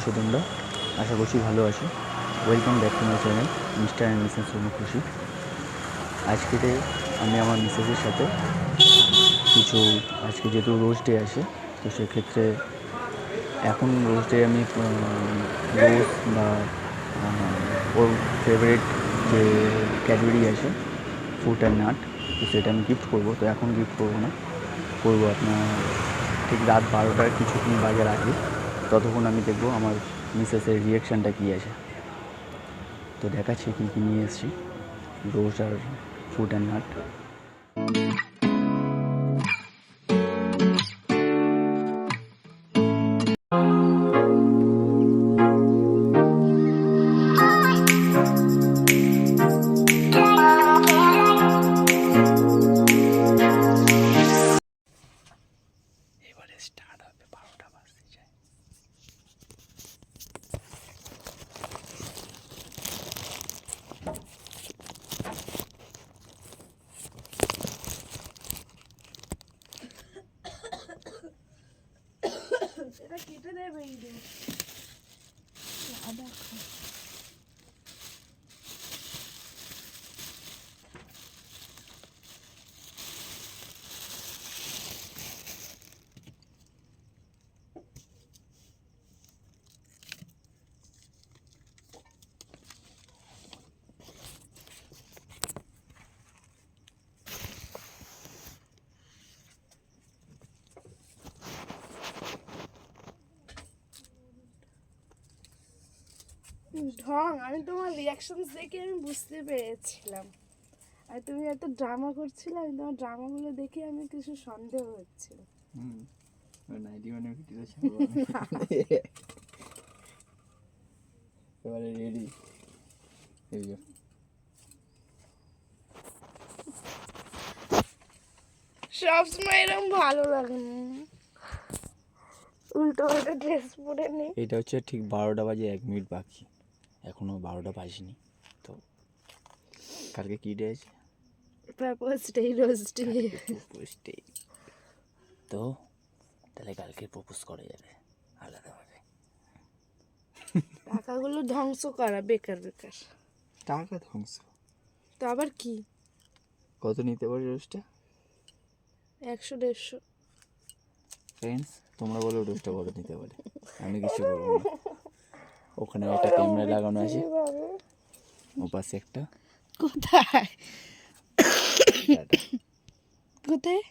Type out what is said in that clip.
নমস্কার তোমরা, আশা করছি ভালো আছো। Welcome back to my channel mister and Mrs Sonu খুশি। আজকে আমি আমার মিসেসের সাথে কিছু, আজকে যেহেতু রোজ ডে আছে, তো সেক্ষেত্রে এখন রোজ ডে আমি রোজ বা ওর ফেভারিট যে ক্যাডবেরি আছে ফ্রুট অ্যান্ড নাট, তো সেটা আমি গিফট করবো। তো এখন গিফট করবো না, করবো আপনার ঠিক রাত 12টার কিছুক্ষণ বাজার আগে। ততক্ষণ আমি দেখবো আমার মিসেসের রিয়াকশানটা কী আছে। তো দেখাচ্ছি কী কী নিয়ে এসেছি, রোজ আর ফ্রুট অ্যান্ড নাট। এবারে স্টার্ট হবে, 12টা বাজতে যায়। এটা কেটে দেবে এই দিন আদা ঢং। আমি তোমার রিয়াকশন দেখে আমি বুঝতে পেরেছিলাম, আর তুমি এত ড্রামা করছিলে, আমি তোমার ড্রামাগুলো দেখে আমি কিছু সন্দেহ হচ্ছিল। এবারে রেডি। সবসময় এরকম ভালো লাগে না, উল্টো পাল্টা ড্রেস পরে নেই। এটা হচ্ছে ঠিক 12টা বাজে 1 মিনিট বাকি, এখনও 12টা বাজেনি। তো কালকে কী ডে আছে? Propose day, rose day. Propose day. তো তাহলে কালকে প্রপোজ করা যাবে আলাদাভাবে। টাকাগুলো ধ্বংস করা বেকার বেকার। টাকা ধ্বংস? তো আবার কি? কত নিতে পারি রোজটা? 100-150। ফ্রেন্ডস, তোমরা বলো রোজটা কত নিতে পারে, আমি কিছু বলবো না। ওখানে একটা ক্যামেরা লাগানো আছে, ও পাশে একটা। কোথায় কোথায়?